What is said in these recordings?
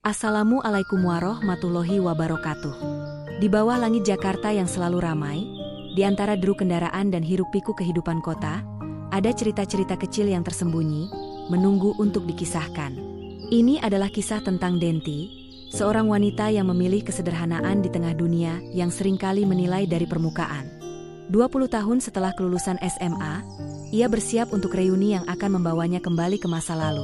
Assalamualaikum warahmatullahi wabarakatuh. Di bawah langit Jakarta yang selalu ramai, di antara deru kendaraan dan hiruk-pikuk kehidupan kota, ada cerita-cerita kecil yang tersembunyi, menunggu untuk dikisahkan. Ini adalah kisah tentang Denti, seorang wanita yang memilih kesederhanaan di tengah dunia yang seringkali menilai dari permukaan. 20 tahun setelah kelulusan SMA, ia bersiap untuk reuni yang akan membawanya kembali ke masa lalu,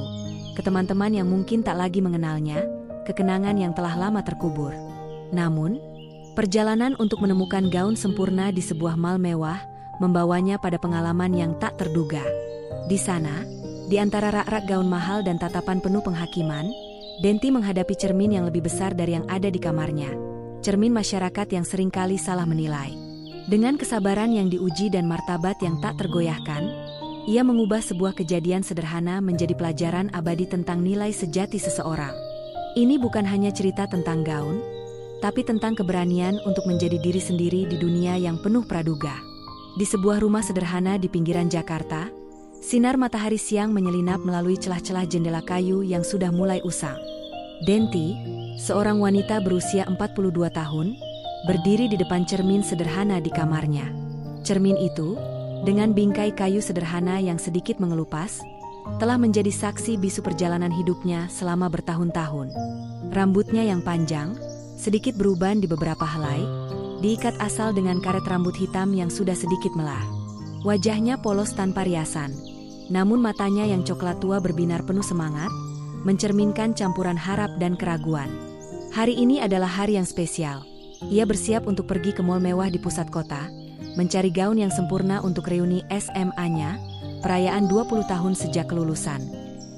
ke teman-teman yang mungkin tak lagi mengenalnya, ke kenangan yang telah lama terkubur. Namun, perjalanan untuk menemukan gaun sempurna di sebuah mall mewah membawanya pada pengalaman yang tak terduga. Di sana, di antara rak-rak gaun mahal dan tatapan penuh penghakiman, Denti menghadapi cermin yang lebih besar dari yang ada di kamarnya. Cermin masyarakat yang seringkali salah menilai. Dengan kesabaran yang diuji dan martabat yang tak tergoyahkan, ia mengubah sebuah kejadian sederhana menjadi pelajaran abadi tentang nilai sejati seseorang. Ini bukan hanya cerita tentang gaun, tapi tentang keberanian untuk menjadi diri sendiri di dunia yang penuh praduga. Di sebuah rumah sederhana di pinggiran Jakarta, sinar matahari siang menyelinap melalui celah-celah jendela kayu yang sudah mulai usang. Denti, seorang wanita berusia 42 tahun, berdiri di depan cermin sederhana di kamarnya. Cermin itu, dengan bingkai kayu sederhana yang sedikit mengelupas, telah menjadi saksi bisu perjalanan hidupnya selama bertahun-tahun. Rambutnya yang panjang, sedikit beruban di beberapa helai, diikat asal dengan karet rambut hitam yang sudah sedikit melah. Wajahnya polos tanpa riasan, namun matanya yang coklat tua berbinar penuh semangat, mencerminkan campuran harap dan keraguan. Hari ini adalah hari yang spesial. Ia bersiap untuk pergi ke mall mewah di pusat kota, mencari gaun yang sempurna untuk reuni SMA-nya, perayaan 20 tahun sejak kelulusan.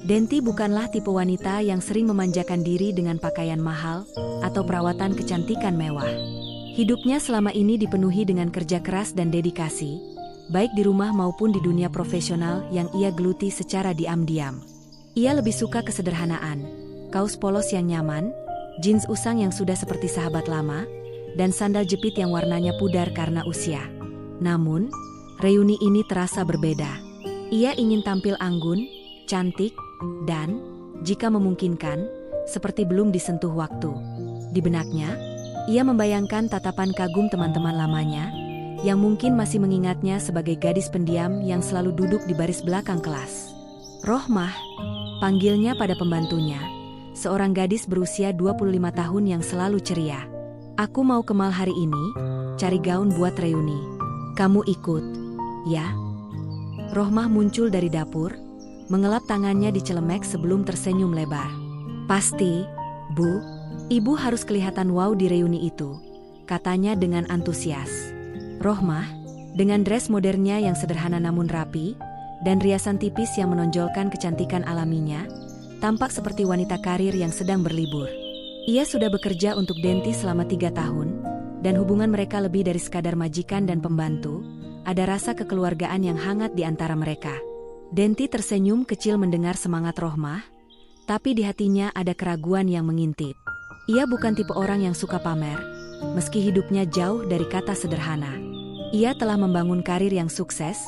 Denti bukanlah tipe wanita yang sering memanjakan diri dengan pakaian mahal atau perawatan kecantikan mewah. Hidupnya selama ini dipenuhi dengan kerja keras dan dedikasi, baik di rumah maupun di dunia profesional yang ia geluti secara diam-diam. Ia lebih suka kesederhanaan, kaos polos yang nyaman, jeans usang yang sudah seperti sahabat lama, dan sandal jepit yang warnanya pudar karena usia. Namun, reuni ini terasa berbeda. Ia ingin tampil anggun, cantik, dan, jika memungkinkan, seperti belum disentuh waktu. Di benaknya, ia membayangkan tatapan kagum teman-teman lamanya, yang mungkin masih mengingatnya sebagai gadis pendiam yang selalu duduk di baris belakang kelas. Rohmah, panggilnya pada pembantunya, seorang gadis berusia 25 tahun yang selalu ceria. Aku mau ke mall hari ini, cari gaun buat reuni. Kamu ikut, ya? Rohmah muncul dari dapur, mengelap tangannya di celemek sebelum tersenyum lebar. Pasti, Bu. Ibu harus kelihatan wow di reuni itu, katanya dengan antusias. Rohmah, dengan dress modernnya yang sederhana namun rapi, dan riasan tipis yang menonjolkan kecantikan alaminya, tampak seperti wanita karir yang sedang berlibur. Ia sudah bekerja untuk Denti selama 3 tahun, dan hubungan mereka lebih dari sekadar majikan dan pembantu. Ada rasa kekeluargaan yang hangat di antara mereka. Denti tersenyum kecil mendengar semangat Rohmah, tapi di hatinya ada keraguan yang mengintip. Ia bukan tipe orang yang suka pamer, meski hidupnya jauh dari kata sederhana. Ia telah membangun karir yang sukses,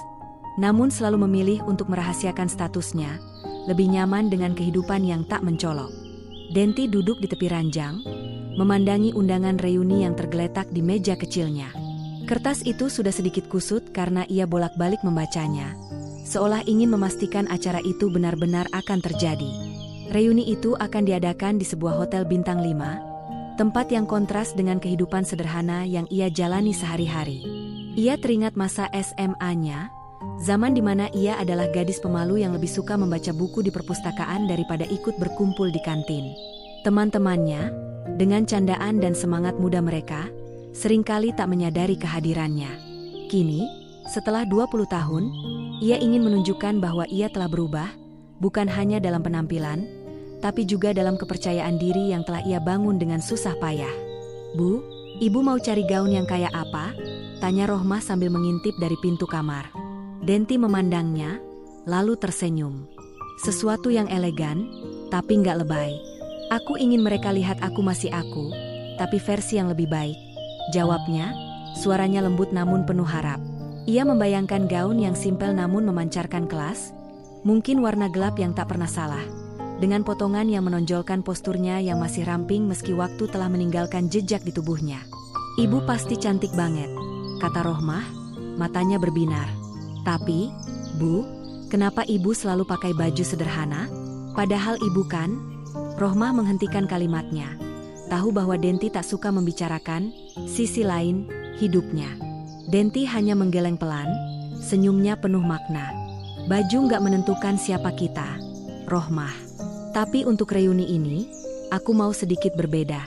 namun selalu memilih untuk merahasiakan statusnya, lebih nyaman dengan kehidupan yang tak mencolok. Denti duduk di tepi ranjang, memandangi undangan reuni yang tergeletak di meja kecilnya. Kertas itu sudah sedikit kusut karena ia bolak-balik membacanya, seolah ingin memastikan acara itu benar-benar akan terjadi. Reuni itu akan diadakan di sebuah hotel bintang 5, tempat yang kontras dengan kehidupan sederhana yang ia jalani sehari-hari. Ia teringat masa SMA-nya, zaman di mana ia adalah gadis pemalu yang lebih suka membaca buku di perpustakaan daripada ikut berkumpul di kantin. Teman-temannya, dengan candaan dan semangat muda mereka, seringkali tak menyadari kehadirannya. Kini, setelah 20 tahun, ia ingin menunjukkan bahwa ia telah berubah, bukan hanya dalam penampilan, tapi juga dalam kepercayaan diri yang telah ia bangun dengan susah payah. Bu, ibu mau cari gaun yang kayak apa? Tanya Rohmah sambil mengintip dari pintu kamar. Denti memandangnya, lalu tersenyum. Sesuatu yang elegan, tapi nggak lebay. Aku ingin mereka lihat aku masih aku, tapi versi yang lebih baik. Jawabnya, suaranya lembut namun penuh harap. Ia membayangkan gaun yang simpel namun memancarkan kelas, mungkin warna gelap yang tak pernah salah, dengan potongan yang menonjolkan posturnya yang masih ramping meski waktu telah meninggalkan jejak di tubuhnya. "Ibu pasti cantik banget," kata Rohmah, matanya berbinar. "Tapi, Bu, kenapa ibu selalu pakai baju sederhana? Padahal ibu kan..." Rohmah menghentikan kalimatnya. Tahu bahwa Denti tak suka membicarakan sisi lain hidupnya. Denti hanya menggeleng pelan, senyumnya penuh makna. "Baju nggak menentukan siapa kita, Rohmah. Tapi untuk reuni ini, aku mau sedikit berbeda."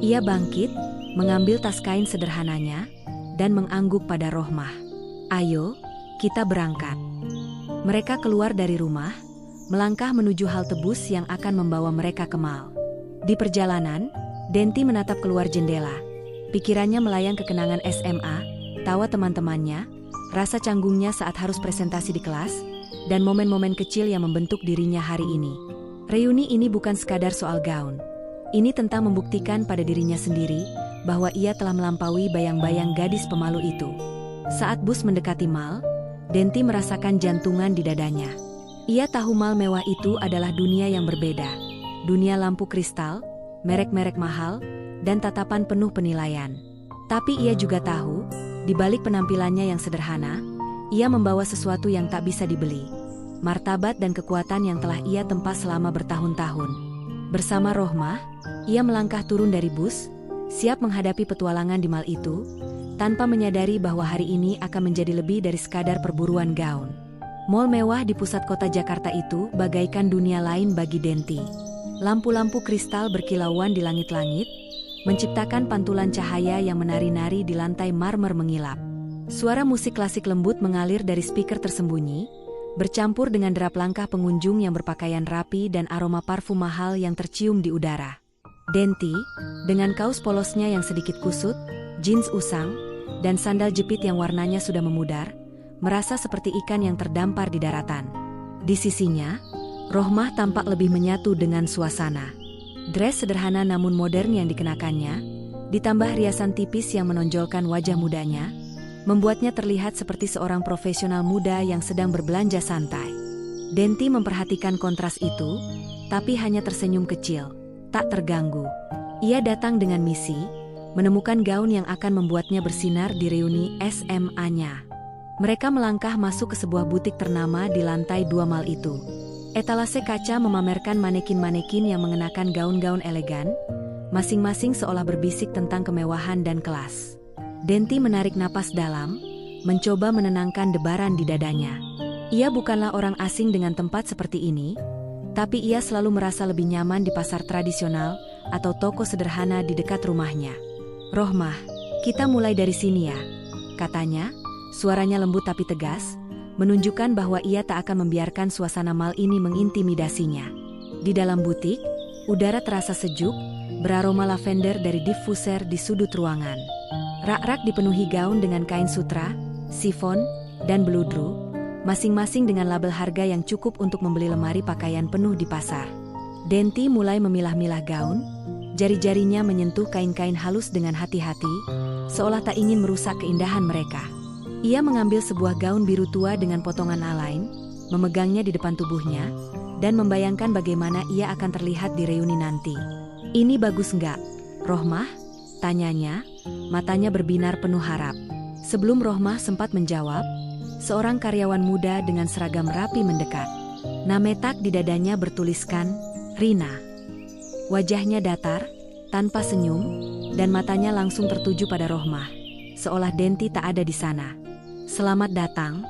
Ia bangkit, mengambil tas kain sederhananya, dan mengangguk pada Rohmah. "Ayo, kita berangkat." Mereka keluar dari rumah, melangkah menuju halte bus yang akan membawa mereka ke mall. Di perjalanan, Denti menatap keluar jendela. Pikirannya melayang ke kenangan SMA, tawa teman-temannya, rasa canggungnya saat harus presentasi di kelas, dan momen-momen kecil yang membentuk dirinya hari ini. Reuni ini bukan sekadar soal gaun. Ini tentang membuktikan pada dirinya sendiri bahwa ia telah melampaui bayang-bayang gadis pemalu itu. Saat bus mendekati mall, Denti merasakan jantungan di dadanya. Ia tahu mall mewah itu adalah dunia yang berbeda. Dunia lampu kristal, merek-merek mahal, dan tatapan penuh penilaian. Tapi ia juga tahu, di balik penampilannya yang sederhana, ia membawa sesuatu yang tak bisa dibeli. Martabat dan kekuatan yang telah ia tempa selama bertahun-tahun. Bersama Rohmah, ia melangkah turun dari bus, siap menghadapi petualangan di mall itu, tanpa menyadari bahwa hari ini akan menjadi lebih dari sekadar perburuan gaun. Mall mewah di pusat kota Jakarta itu bagaikan dunia lain bagi Denti. Lampu-lampu kristal berkilauan di langit-langit, menciptakan pantulan cahaya yang menari-nari di lantai marmer mengilap. Suara musik klasik lembut mengalir dari speaker tersembunyi, bercampur dengan derap langkah pengunjung yang berpakaian rapi dan aroma parfum mahal yang tercium di udara. Denti, dengan kaos polosnya yang sedikit kusut, jeans usang, dan sandal jepit yang warnanya sudah memudar, merasa seperti ikan yang terdampar di daratan. Di sisinya, Rohmah tampak lebih menyatu dengan suasana. Dress sederhana namun modern yang dikenakannya, ditambah riasan tipis yang menonjolkan wajah mudanya, membuatnya terlihat seperti seorang profesional muda yang sedang berbelanja santai. Denti memperhatikan kontras itu, tapi hanya tersenyum kecil, tak terganggu. Ia datang dengan misi, menemukan gaun yang akan membuatnya bersinar di reuni SMA-nya. Mereka melangkah masuk ke sebuah butik ternama di lantai 2 mall itu. Etalase kaca memamerkan manekin-manekin yang mengenakan gaun-gaun elegan, masing-masing seolah berbisik tentang kemewahan dan kelas. Denti menarik napas dalam, mencoba menenangkan debaran di dadanya. Ia bukanlah orang asing dengan tempat seperti ini, tapi ia selalu merasa lebih nyaman di pasar tradisional atau toko sederhana di dekat rumahnya. "Rohmah, kita mulai dari sini ya," katanya, suaranya lembut tapi tegas, menunjukkan bahwa ia tak akan membiarkan suasana mall ini mengintimidasinya. Di dalam butik, udara terasa sejuk, beraroma lavender dari diffuser di sudut ruangan. Rak-rak dipenuhi gaun dengan kain sutra, sifon, dan beludru, masing-masing dengan label harga yang cukup untuk membeli lemari pakaian penuh di pasar. Denti mulai memilah-milah gaun, jari-jarinya menyentuh kain-kain halus dengan hati-hati, seolah tak ingin merusak keindahan mereka. Ia mengambil sebuah gaun biru tua dengan potongan alain, memegangnya di depan tubuhnya, dan membayangkan bagaimana ia akan terlihat di reuni nanti. "Ini bagus nggak, Rohmah?" tanyanya, matanya berbinar penuh harap. Sebelum Rohmah sempat menjawab, seorang karyawan muda dengan seragam rapi mendekat. Nametak di dadanya bertuliskan, "Rina." Wajahnya datar, tanpa senyum, dan matanya langsung tertuju pada Rohmah, seolah Denti tak ada di sana. "Selamat datang,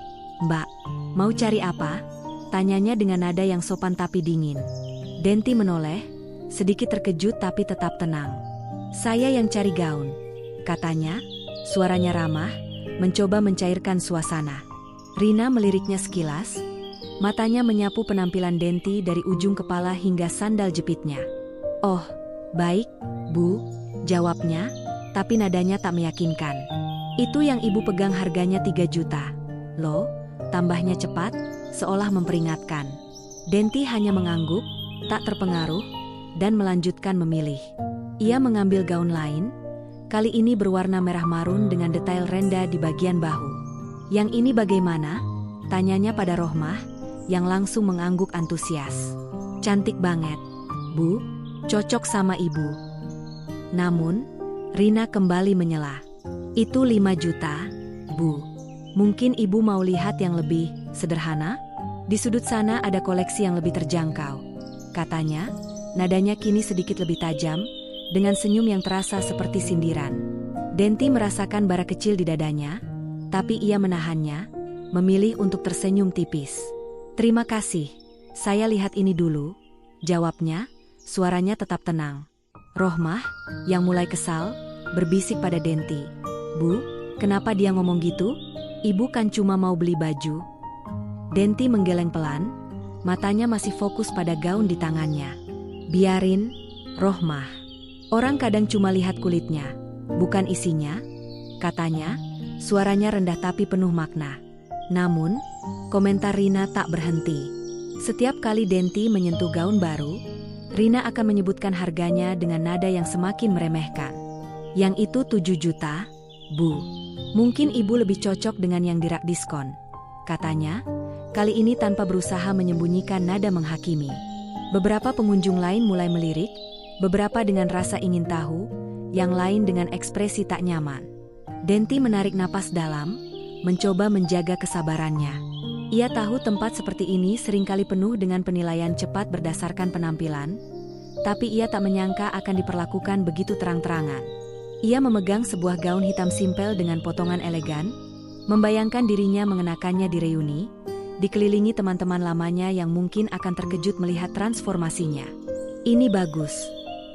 Mbak. Mau cari apa?" tanyanya dengan nada yang sopan tapi dingin. Denti menoleh, sedikit terkejut tapi tetap tenang. "Saya yang cari gaun," katanya, suaranya ramah, mencoba mencairkan suasana. Rina meliriknya sekilas, matanya menyapu penampilan Denti dari ujung kepala hingga sandal jepitnya. "Oh, baik, Bu," jawabnya, tapi nadanya tak meyakinkan. "Itu yang ibu pegang harganya 3 juta. Loh," tambahnya cepat, seolah memperingatkan. Denti hanya mengangguk, tak terpengaruh, dan melanjutkan memilih. Ia mengambil gaun lain, kali ini berwarna merah marun dengan detail renda di bagian bahu. "Yang ini bagaimana?" tanyanya pada Rohmah, yang langsung mengangguk antusias. Cantik banget, Bu. Cocok sama ibu. Namun, Rina kembali menyela. Itu 5 juta, Bu. Mungkin ibu mau lihat yang lebih sederhana? Di sudut sana ada koleksi yang lebih terjangkau. Katanya, nadanya kini sedikit lebih tajam, dengan senyum yang terasa seperti sindiran. Denti merasakan bara kecil di dadanya, tapi ia menahannya, memilih untuk tersenyum tipis. Terima kasih, saya lihat ini dulu, jawabnya, suaranya tetap tenang. Rohmah, yang mulai kesal, berbisik pada Denti. Bu, kenapa dia ngomong gitu? Ibu kan cuma mau beli baju. Denti menggeleng pelan, matanya masih fokus pada gaun di tangannya. Biarin, Rohmah. Orang kadang cuma lihat kulitnya, bukan isinya, katanya, suaranya rendah tapi penuh makna. Namun, komentar Rina tak berhenti. Setiap kali Denti menyentuh gaun baru, Rina akan menyebutkan harganya dengan nada yang semakin meremehkan. Yang itu 7 juta, Bu. Mungkin ibu lebih cocok dengan yang di rak diskon, katanya, kali ini tanpa berusaha menyembunyikan nada menghakimi. Beberapa pengunjung lain mulai melirik, beberapa dengan rasa ingin tahu, yang lain dengan ekspresi tak nyaman. Denti menarik napas dalam, mencoba menjaga kesabarannya. Ia tahu tempat seperti ini seringkali penuh dengan penilaian cepat berdasarkan penampilan, tapi ia tak menyangka akan diperlakukan begitu terang-terangan. Ia memegang sebuah gaun hitam simpel dengan potongan elegan, membayangkan dirinya mengenakannya di reuni, dikelilingi teman-teman lamanya yang mungkin akan terkejut melihat transformasinya. Ini bagus,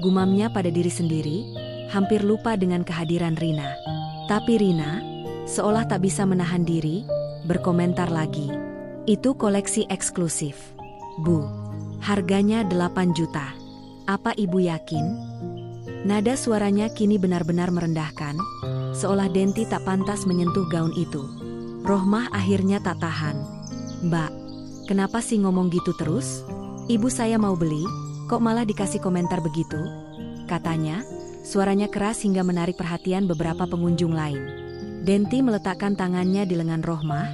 gumamnya pada diri sendiri, hampir lupa dengan kehadiran Rina. Tapi Rina, seolah tak bisa menahan diri, berkomentar lagi. Itu koleksi eksklusif. Bu, harganya 8 juta. Apa ibu yakin? Nada suaranya kini benar-benar merendahkan, seolah Denti tak pantas menyentuh gaun itu. Rohmah akhirnya tak tahan. Mbak, kenapa sih ngomong gitu terus? Ibu saya mau beli, kok malah dikasih komentar begitu? Katanya, suaranya keras hingga menarik perhatian beberapa pengunjung lain. Denti meletakkan tangannya di lengan Rohmah,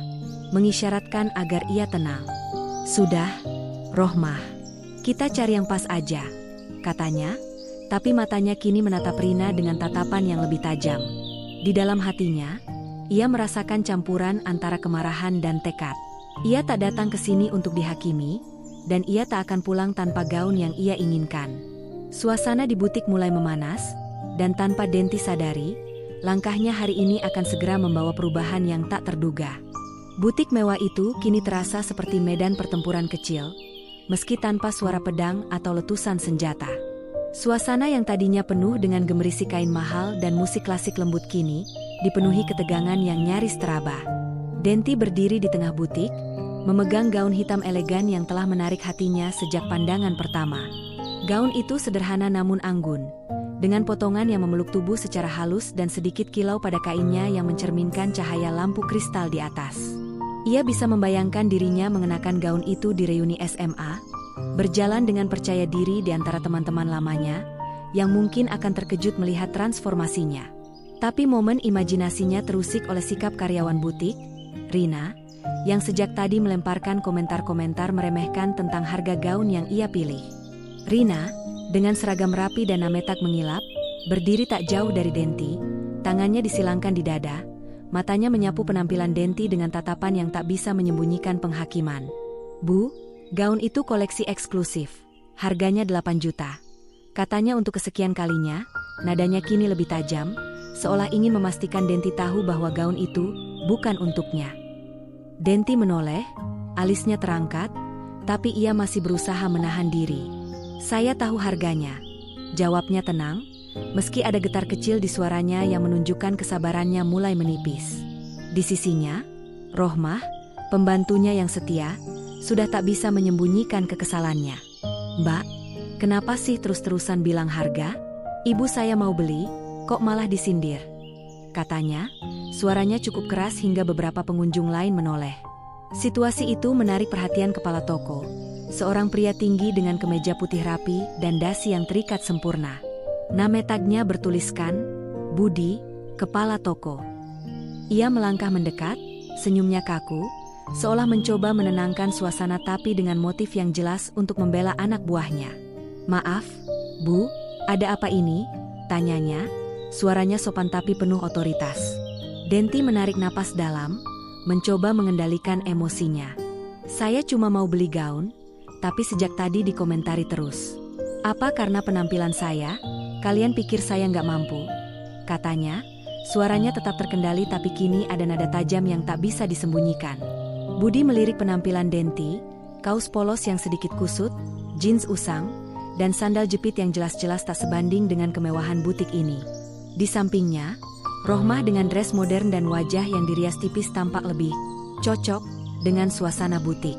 mengisyaratkan agar ia tenang. Sudah, Rohmah, kita cari yang pas aja, katanya. Tapi matanya kini menatap Rina dengan tatapan yang lebih tajam. Di dalam hatinya, ia merasakan campuran antara kemarahan dan tekad. Ia tak datang ke sini untuk dihakimi, dan ia tak akan pulang tanpa gaun yang ia inginkan. Suasana di butik mulai memanas, dan tanpa Denti sadari, langkahnya hari ini akan segera membawa perubahan yang tak terduga. Butik mewah itu kini terasa seperti medan pertempuran kecil, meski tanpa suara pedang atau letusan senjata. Suasana yang tadinya penuh dengan gemerisi kain mahal dan musik klasik lembut kini dipenuhi ketegangan yang nyaris teraba. Denti berdiri di tengah butik, memegang gaun hitam elegan yang telah menarik hatinya sejak pandangan pertama. Gaun itu sederhana namun anggun, dengan potongan yang memeluk tubuh secara halus dan sedikit kilau pada kainnya yang mencerminkan cahaya lampu kristal di atas. Ia bisa membayangkan dirinya mengenakan gaun itu di reuni SMA, berjalan dengan percaya diri di antara teman-teman lamanya, yang mungkin akan terkejut melihat transformasinya. Tapi momen imajinasinya terusik oleh sikap karyawan butik, Rina, yang sejak tadi melemparkan komentar-komentar meremehkan tentang harga gaun yang ia pilih. Rina, dengan seragam rapi dan nametak mengilap, berdiri tak jauh dari Denti, tangannya disilangkan di dada, matanya menyapu penampilan Denti dengan tatapan yang tak bisa menyembunyikan penghakiman. Bu, gaun itu koleksi eksklusif, harganya 8 juta. Katanya untuk kesekian kalinya, nadanya kini lebih tajam, seolah ingin memastikan Denti tahu bahwa gaun itu bukan untuknya. Denti menoleh, alisnya terangkat, tapi ia masih berusaha menahan diri. Saya tahu harganya, jawabnya tenang, meski ada getar kecil di suaranya yang menunjukkan kesabarannya mulai menipis. Di sisinya, Rohmah, pembantunya yang setia, sudah tak bisa menyembunyikan kekesalannya. Mbak, kenapa sih terus-terusan bilang harga? Ibu saya mau beli, kok malah disindir? Katanya, suaranya cukup keras hingga beberapa pengunjung lain menoleh. Situasi itu menarik perhatian kepala toko, seorang pria tinggi dengan kemeja putih rapi dan dasi yang terikat sempurna. Nama tagnya bertuliskan, Budi, kepala toko. Ia melangkah mendekat, senyumnya kaku, seolah mencoba menenangkan suasana tapi dengan motif yang jelas untuk membela anak buahnya. "Maaf, Bu, ada apa ini?" tanyanya, suaranya sopan tapi penuh otoritas. Denti menarik napas dalam, mencoba mengendalikan emosinya. "Saya cuma mau beli gaun, tapi sejak tadi dikomentari terus. Apa karena penampilan saya? Kalian pikir saya nggak mampu?" katanya. Suaranya tetap terkendali tapi kini ada nada tajam yang tak bisa disembunyikan. Budi melirik penampilan Denti, kaos polos yang sedikit kusut, jeans usang, dan sandal jepit yang jelas-jelas tak sebanding dengan kemewahan butik ini. Di sampingnya, Rohmah dengan dress modern dan wajah yang dirias tipis tampak lebih cocok dengan suasana butik.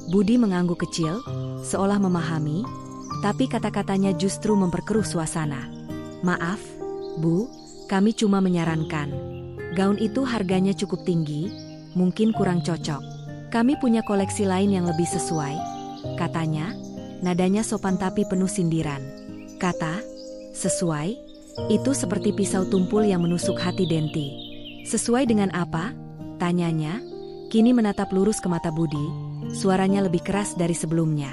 Budi mengangguk kecil, seolah memahami, tapi kata-katanya justru memperkeruh suasana. "Maaf, Bu, kami cuma menyarankan. Gaun itu harganya cukup tinggi, mungkin kurang cocok. Kami punya koleksi lain yang lebih sesuai," katanya, nadanya sopan tapi penuh sindiran. Kata "sesuai" itu seperti pisau tumpul yang menusuk hati Denti. "Sesuai dengan apa?" tanyanya, kini menatap lurus ke mata Budi, suaranya lebih keras dari sebelumnya.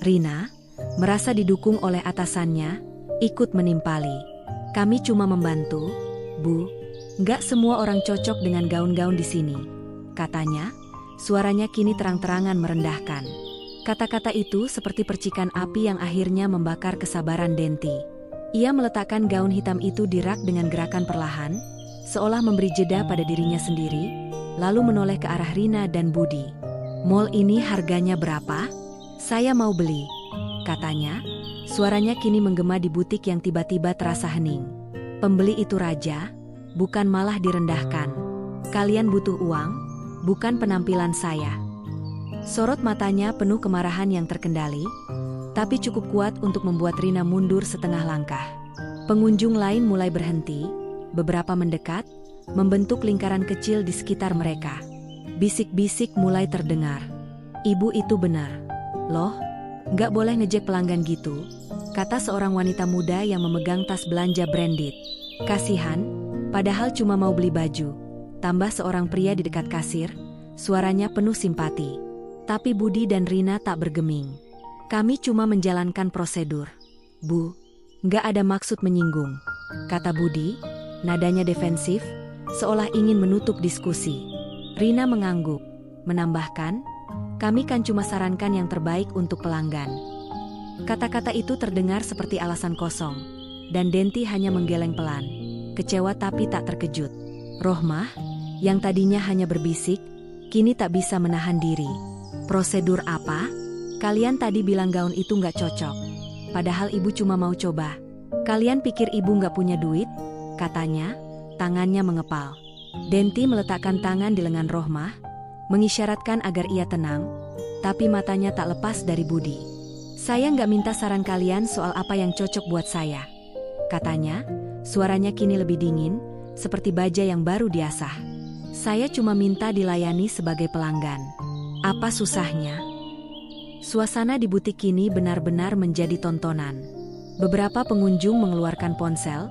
Rina, merasa didukung oleh atasannya, ikut menimpali. "Kami cuma membantu, Bu. Nggak semua orang cocok dengan gaun-gaun di sini," katanya, suaranya kini terang-terangan merendahkan. Kata-kata itu seperti percikan api yang akhirnya membakar kesabaran Denti. Ia meletakkan gaun hitam itu di rak dengan gerakan perlahan, seolah memberi jeda pada dirinya sendiri, lalu menoleh ke arah Rina dan Budi. "Mall ini harganya berapa? Saya mau beli," katanya. Suaranya kini menggema di butik yang tiba-tiba terasa hening. "Pembeli itu raja, bukan malah direndahkan. Kalian butuh uang, bukan penampilan saya." Sorot matanya penuh kemarahan yang terkendali, tapi cukup kuat untuk membuat Rina mundur setengah langkah. Pengunjung lain mulai berhenti, beberapa mendekat, membentuk lingkaran kecil di sekitar mereka. Bisik-bisik mulai terdengar. "Ibu itu benar. Loh, nggak boleh ngejek pelanggan gitu," kata seorang wanita muda yang memegang tas belanja branded. "Kasihan, padahal cuma mau beli baju," tambah seorang pria di dekat kasir, suaranya penuh simpati. Tapi Budi dan Rina tak bergeming. "Kami cuma menjalankan prosedur, Bu. Nggak ada maksud menyinggung," kata Budi, nadanya defensif, seolah ingin menutup diskusi. Rina mengangguk, menambahkan, "Kami kan cuma sarankan yang terbaik untuk pelanggan." Kata-kata itu terdengar seperti alasan kosong, dan Denti hanya menggeleng pelan, kecewa tapi tak terkejut. Rohmah, yang tadinya hanya berbisik, kini tak bisa menahan diri. "Prosedur apa? Kalian tadi bilang gaun itu nggak cocok. Padahal ibu cuma mau coba. Kalian pikir ibu nggak punya duit?" katanya, tangannya mengepal. Denti meletakkan tangan di lengan Rohmah, mengisyaratkan agar ia tenang, tapi matanya tak lepas dari Budi. "Saya nggak minta saran kalian soal apa yang cocok buat saya," katanya, suaranya kini lebih dingin, seperti baja yang baru diasah. "Saya cuma minta dilayani sebagai pelanggan. Apa susahnya?" Suasana di butik kini benar-benar menjadi tontonan. Beberapa pengunjung mengeluarkan ponsel,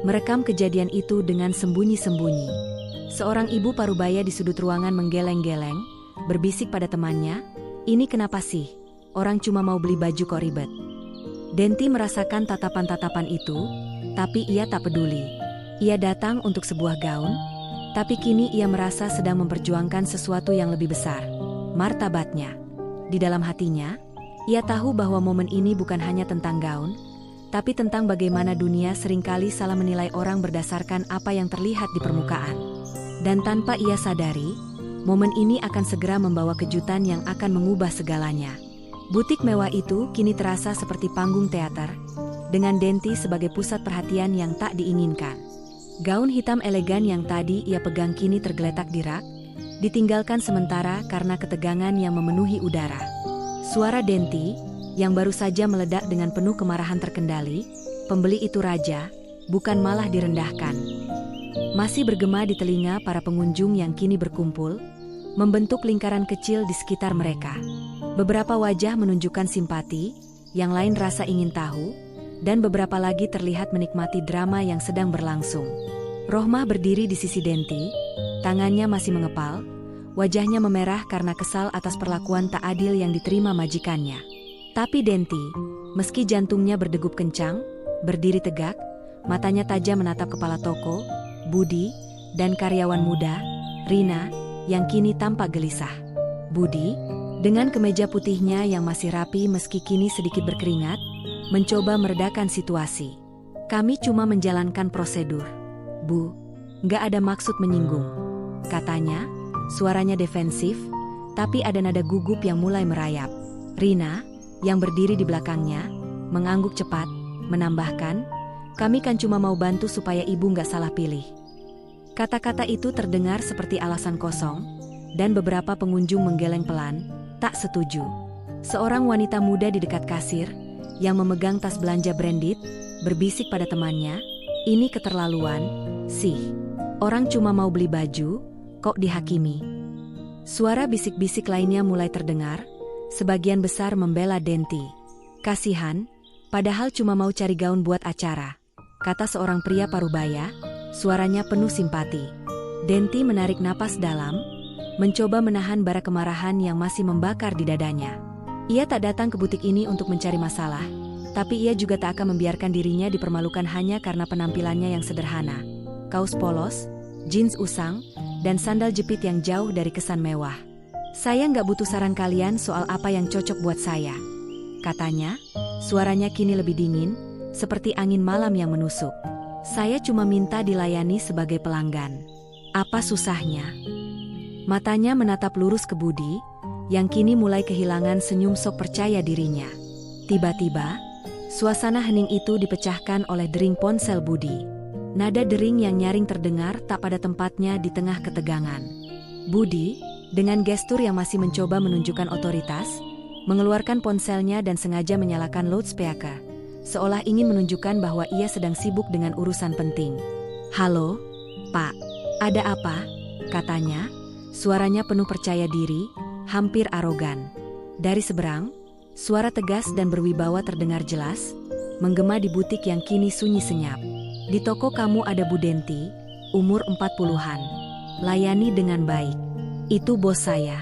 merekam kejadian itu dengan sembunyi-sembunyi. Seorang ibu parubaya di sudut ruangan menggeleng-geleng, berbisik pada temannya, "Ini kenapa sih? Orang cuma mau beli baju kok ribet." Denti merasakan tatapan-tatapan itu, tapi ia tak peduli. Ia datang untuk sebuah gaun, tapi kini ia merasa sedang memperjuangkan sesuatu yang lebih besar, martabatnya. Di dalam hatinya, ia tahu bahwa momen ini bukan hanya tentang gaun, tapi tentang bagaimana dunia seringkali salah menilai orang berdasarkan apa yang terlihat di permukaan. Dan tanpa ia sadari, momen ini akan segera membawa kejutan yang akan mengubah segalanya. Butik mewah itu kini terasa seperti panggung teater, dengan Denti sebagai pusat perhatian yang tak diinginkan. Gaun hitam elegan yang tadi ia pegang kini tergeletak di rak, ditinggalkan sementara karena ketegangan yang memenuhi udara. Suara Denti, yang baru saja meledak dengan penuh kemarahan terkendali, "Pembeli itu raja, bukan malah direndahkan," masih bergema di telinga para pengunjung yang kini berkumpul, membentuk lingkaran kecil di sekitar mereka. Beberapa wajah menunjukkan simpati, yang lain rasa ingin tahu, dan beberapa lagi terlihat menikmati drama yang sedang berlangsung. Rohmah berdiri di sisi Denti, tangannya masih mengepal, wajahnya memerah karena kesal atas perlakuan tak adil yang diterima majikannya. Tapi Denti, meski jantungnya berdegup kencang, berdiri tegak, matanya tajam menatap kepala toko, Budi, dan karyawan muda, Rina, yang kini tampak gelisah. Budi, dengan kemeja putihnya yang masih rapi meski kini sedikit berkeringat, mencoba meredakan situasi. Kami cuma menjalankan prosedur. Bu, nggak ada maksud menyinggung, katanya, suaranya defensif, tapi ada nada gugup yang mulai merayap. Rina, yang berdiri di belakangnya, mengangguk cepat, menambahkan, kami kan cuma mau bantu supaya ibu nggak salah pilih. Kata-kata itu terdengar seperti alasan kosong, dan beberapa pengunjung menggeleng pelan, tak setuju. Seorang wanita muda di dekat kasir, yang memegang tas belanja branded, berbisik pada temannya, ini keterlaluan, sih. Orang cuma mau beli baju, kok dihakimi. Suara bisik-bisik lainnya mulai terdengar, sebagian besar membela Denti. Kasihan, padahal cuma mau cari gaun buat acara, kata seorang pria parubaya, suaranya penuh simpati. Denti menarik napas dalam, mencoba menahan bara kemarahan yang masih membakar di dadanya. Ia tak datang ke butik ini untuk mencari masalah, tapi ia juga tak akan membiarkan dirinya dipermalukan hanya karena penampilannya yang sederhana. Kaos polos, jeans usang, dan sandal jepit yang jauh dari kesan mewah. Saya nggak butuh saran kalian soal apa yang cocok buat saya, katanya, suaranya kini lebih dingin, seperti angin malam yang menusuk. Saya cuma minta dilayani sebagai pelanggan. Apa susahnya? Matanya menatap lurus ke Budi, yang kini mulai kehilangan senyum sok percaya dirinya. Tiba-tiba, suasana hening itu dipecahkan oleh dering ponsel Budi. Nada dering yang nyaring terdengar tak pada tempatnya di tengah ketegangan. Budi, dengan gestur yang masih mencoba menunjukkan otoritas, mengeluarkan ponselnya dan sengaja menyalakan loudspeaker, seolah ingin menunjukkan bahwa ia sedang sibuk dengan urusan penting. Halo, Pak. Ada apa? Katanya, suaranya penuh percaya diri, hampir arogan. Dari seberang, suara tegas dan berwibawa terdengar jelas, menggema di butik yang kini sunyi senyap. Di toko kamu ada Bu Denti, umur 40-an. Layani dengan baik. Itu bos saya.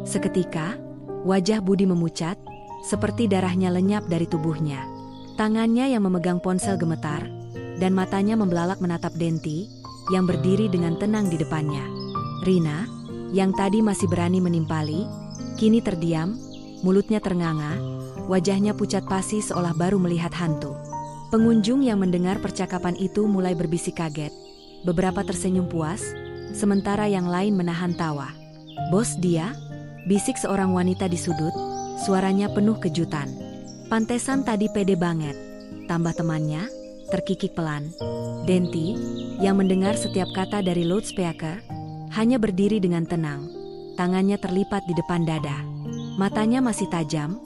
Seketika, wajah Budi memucat, seperti darahnya lenyap dari tubuhnya. Tangannya yang memegang ponsel gemetar, dan matanya membelalak menatap Denti, yang berdiri dengan tenang di depannya. Rina, yang tadi masih berani menimpali, kini terdiam, mulutnya ternganga, wajahnya pucat pasi seolah baru melihat hantu. Pengunjung yang mendengar percakapan itu mulai berbisik kaget. Beberapa tersenyum puas, sementara yang lain menahan tawa. Bos dia? Bisik seorang wanita di sudut, suaranya penuh kejutan. Pantesan tadi pede banget, tambah temannya, terkikik pelan. Denti, yang mendengar setiap kata dari loudspeaker, hanya berdiri dengan tenang. Tangannya terlipat di depan dada. Matanya masih tajam,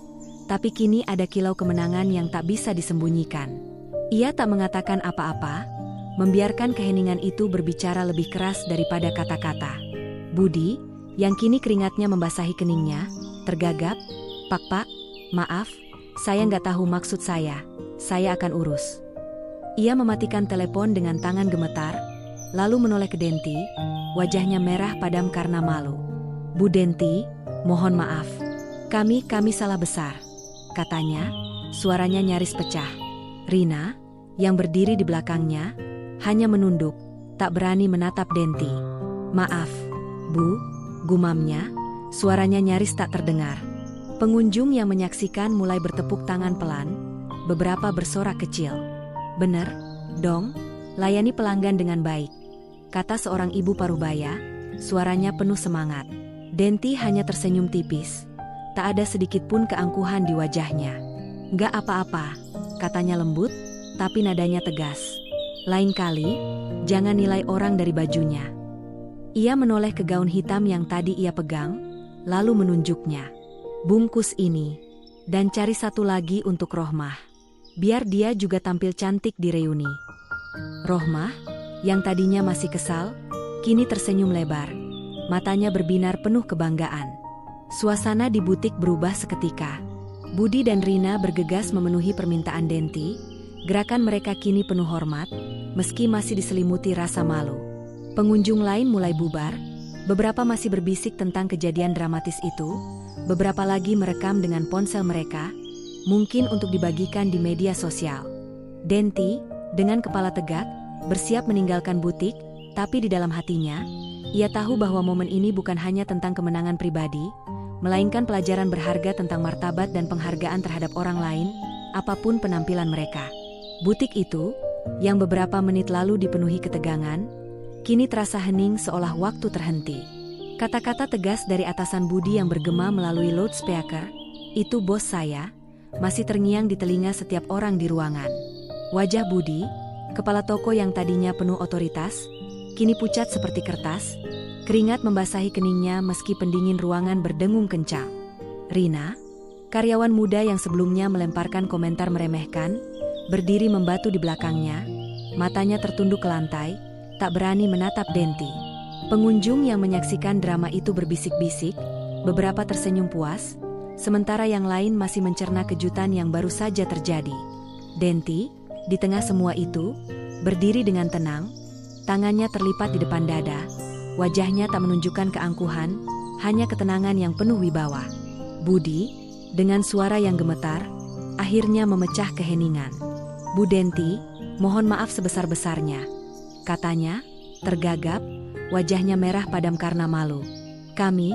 tapi kini ada kilau kemenangan yang tak bisa disembunyikan. Ia tak mengatakan apa-apa, membiarkan keheningan itu berbicara lebih keras daripada kata-kata. Budi, yang kini keringatnya membasahi keningnya, tergagap, Pak, maaf, saya nggak tahu maksud saya akan urus. Ia mematikan telepon dengan tangan gemetar, lalu menoleh ke Denti, wajahnya merah padam karena malu. Bu Denti, mohon maaf, kami salah besar, katanya, suaranya nyaris pecah. Rina, yang berdiri di belakangnya, hanya menunduk, tak berani menatap Denti. Maaf, Bu, gumamnya, suaranya nyaris tak terdengar. Pengunjung yang menyaksikan mulai bertepuk tangan pelan, beberapa bersorak kecil. Bener, dong, layani pelanggan dengan baik, kata seorang ibu parubaya, suaranya penuh semangat. Denti hanya tersenyum tipis, tak ada sedikit pun keangkuhan di wajahnya. Nggak apa-apa, katanya lembut, tapi nadanya tegas. Lain kali, jangan nilai orang dari bajunya. Ia menoleh ke gaun hitam yang tadi ia pegang, lalu menunjuknya. Bungkus ini, dan cari satu lagi untuk Rohmah. Biar dia juga tampil cantik di reuni. Rohmah, yang tadinya masih kesal, kini tersenyum lebar. Matanya berbinar penuh kebanggaan. Suasana di butik berubah seketika. Budi dan Rina bergegas memenuhi permintaan Denti. Gerakan mereka kini penuh hormat, meski masih diselimuti rasa malu. Pengunjung lain mulai bubar, Beberapa masih berbisik tentang kejadian dramatis itu, beberapa lagi merekam dengan ponsel mereka, mungkin untuk dibagikan di media sosial. Denti, dengan kepala tegak, bersiap meninggalkan butik, tapi di dalam hatinya, ia tahu bahwa momen ini bukan hanya tentang kemenangan pribadi, melainkan pelajaran berharga tentang martabat dan penghargaan terhadap orang lain, apapun penampilan mereka. Butik itu, yang beberapa menit lalu dipenuhi ketegangan, kini terasa hening seolah waktu terhenti. Kata-kata tegas dari atasan Budi yang bergema melalui loudspeaker, "Itu bos saya," masih terngiang di telinga setiap orang di ruangan. Wajah Budi, kepala toko yang tadinya penuh otoritas, kini pucat seperti kertas, keringat membasahi keningnya meski pendingin ruangan berdengung kencang. Rina, karyawan muda yang sebelumnya melemparkan komentar meremehkan, berdiri membatu di belakangnya, matanya tertunduk ke lantai, tak berani menatap Denti. Pengunjung yang menyaksikan drama itu berbisik-bisik, beberapa tersenyum puas, sementara yang lain masih mencerna kejutan yang baru saja terjadi. Denti, di tengah semua itu, berdiri dengan tenang, tangannya terlipat di depan dada, wajahnya tak menunjukkan keangkuhan, hanya ketenangan yang penuh wibawa. Budi, dengan suara yang gemetar, akhirnya memecah keheningan. "Bu Denti, mohon maaf sebesar-besarnya," katanya, tergagap, wajahnya merah padam karena malu. Kami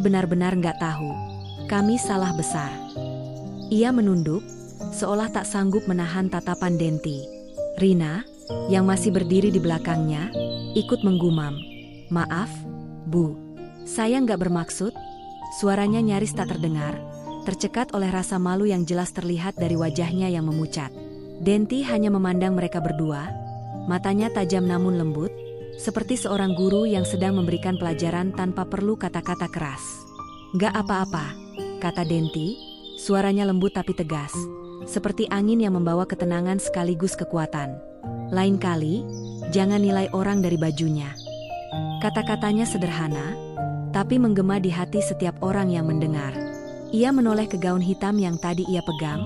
benar-benar nggak tahu. Kami salah besar." Ia menunduk, seolah tak sanggup menahan tatapan Denti. Rina, yang masih berdiri di belakangnya, ikut menggumam, "Maaf, Bu. Saya nggak bermaksud." Suaranya nyaris tak terdengar, tercekat oleh rasa malu yang jelas terlihat dari wajahnya yang memucat. Denti hanya memandang mereka berdua, matanya tajam namun lembut, seperti seorang guru yang sedang memberikan pelajaran tanpa perlu kata-kata keras. "Nggak apa-apa," kata Denti, suaranya lembut tapi tegas, seperti angin yang membawa ketenangan sekaligus kekuatan. "Lain kali, jangan nilai orang dari bajunya." Kata-katanya sederhana, tapi menggema di hati setiap orang yang mendengar. Ia menoleh ke gaun hitam yang tadi ia pegang,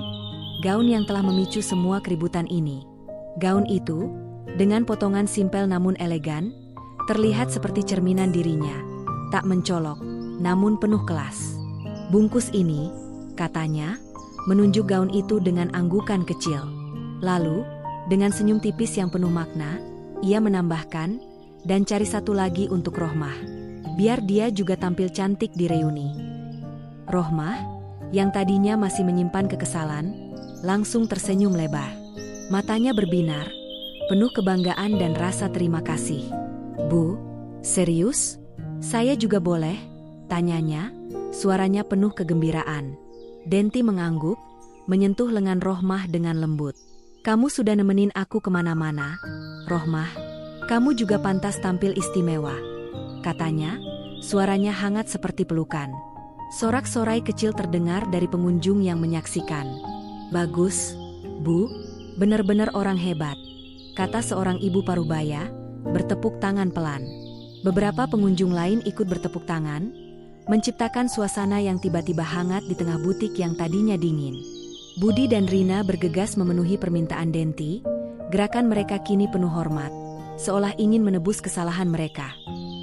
gaun yang telah memicu semua keributan ini. Gaun itu, dengan potongan simpel namun elegan, terlihat seperti cerminan dirinya, tak mencolok, namun penuh kelas. "Bungkus ini," katanya, menunjuk gaun itu dengan anggukan kecil. Lalu, dengan senyum tipis yang penuh makna, ia menambahkan, "Dan cari satu lagi untuk Rohmah. Biar dia juga tampil cantik di reuni." Rohmah, yang tadinya masih menyimpan kekesalan, langsung tersenyum lebar. Matanya berbinar, penuh kebanggaan dan rasa terima kasih. "Bu, serius? Saya juga boleh?" tanyanya, suaranya penuh kegembiraan. Denti mengangguk, menyentuh lengan Rohmah dengan lembut. "Kamu sudah nemenin aku kemana-mana, Rohmah. Kamu juga pantas tampil istimewa," katanya, suaranya hangat seperti pelukan. Sorak-sorai kecil terdengar dari pengunjung yang menyaksikan. "Bagus, Bu, benar-benar orang hebat," kata seorang ibu parubaya, bertepuk tangan pelan. Beberapa pengunjung lain ikut bertepuk tangan, menciptakan suasana yang tiba-tiba hangat di tengah butik yang tadinya dingin. Budi dan Rina bergegas memenuhi permintaan Denti, gerakan mereka kini penuh hormat, seolah ingin menebus kesalahan mereka.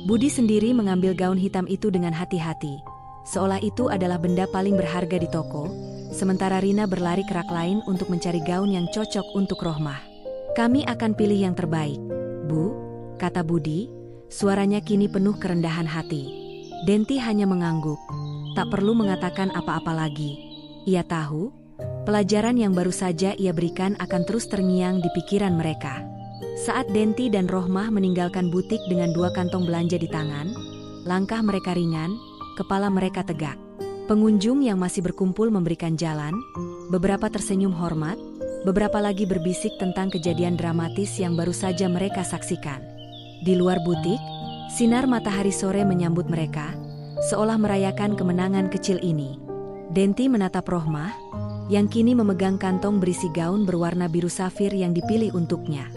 Budi sendiri mengambil gaun hitam itu dengan hati-hati, seolah itu adalah benda paling berharga di toko, sementara Rina berlari ke rak lain untuk mencari gaun yang cocok untuk Rohmah. "Kami akan pilih yang terbaik, Bu," kata Budi, suaranya kini penuh kerendahan hati. Denti hanya mengangguk, tak perlu mengatakan apa-apa lagi. Ia tahu, pelajaran yang baru saja ia berikan akan terus terngiang di pikiran mereka. Saat Denti dan Rohmah meninggalkan butik dengan 2 kantong belanja di tangan, langkah mereka ringan, kepala mereka tegak. Pengunjung yang masih berkumpul memberikan jalan, beberapa tersenyum hormat, beberapa lagi berbisik tentang kejadian dramatis yang baru saja mereka saksikan. Di luar butik, sinar matahari sore menyambut mereka, seolah merayakan kemenangan kecil ini. Denti menatap Rohmah, yang kini memegang kantong berisi gaun berwarna biru safir yang dipilih untuknya.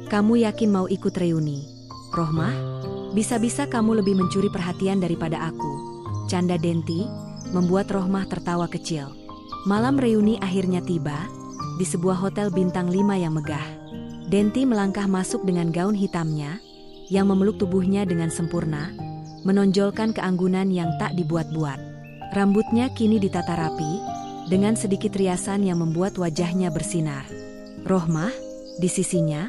"Kamu yakin mau ikut reuni, Rohmah? Bisa-bisa kamu lebih mencuri perhatian daripada aku," canda Denti, membuat Rohmah tertawa kecil. Malam reuni akhirnya tiba, di sebuah hotel bintang 5 yang megah. Denti melangkah masuk dengan gaun hitamnya, yang memeluk tubuhnya dengan sempurna, menonjolkan keanggunan yang tak dibuat-buat. Rambutnya kini ditata rapi, dengan sedikit riasan yang membuat wajahnya bersinar. Rohmah, di sisinya,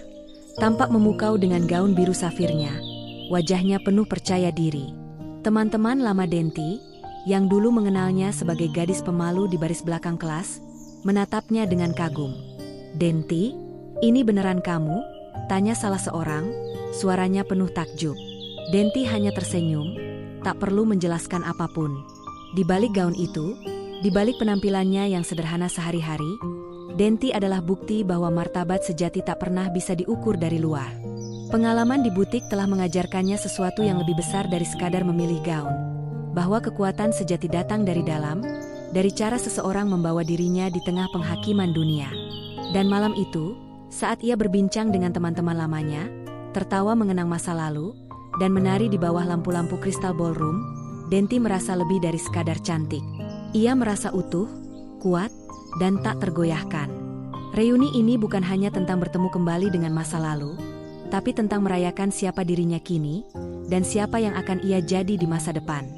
tampak memukau dengan gaun biru safirnya. Wajahnya penuh percaya diri. Teman-teman lama Denti, yang dulu mengenalnya sebagai gadis pemalu di baris belakang kelas, menatapnya dengan kagum. "Denti, ini beneran kamu?" tanya salah seorang, suaranya penuh takjub. Denti hanya tersenyum, tak perlu menjelaskan apapun. Di balik gaun itu, di balik penampilannya yang sederhana sehari-hari, Denti adalah bukti bahwa martabat sejati tak pernah bisa diukur dari luar. Pengalaman di butik telah mengajarkannya sesuatu yang lebih besar dari sekadar memilih gaun. Bahwa kekuatan sejati datang dari dalam, dari cara seseorang membawa dirinya di tengah penghakiman dunia. Dan malam itu, saat ia berbincang dengan teman-teman lamanya, tertawa mengenang masa lalu, dan menari di bawah lampu-lampu kristal ballroom, Denti merasa lebih dari sekadar cantik. Ia merasa utuh, kuat, dan tak tergoyahkan. Reuni ini bukan hanya tentang bertemu kembali dengan masa lalu, tapi tentang merayakan siapa dirinya kini, dan siapa yang akan ia jadi di masa depan.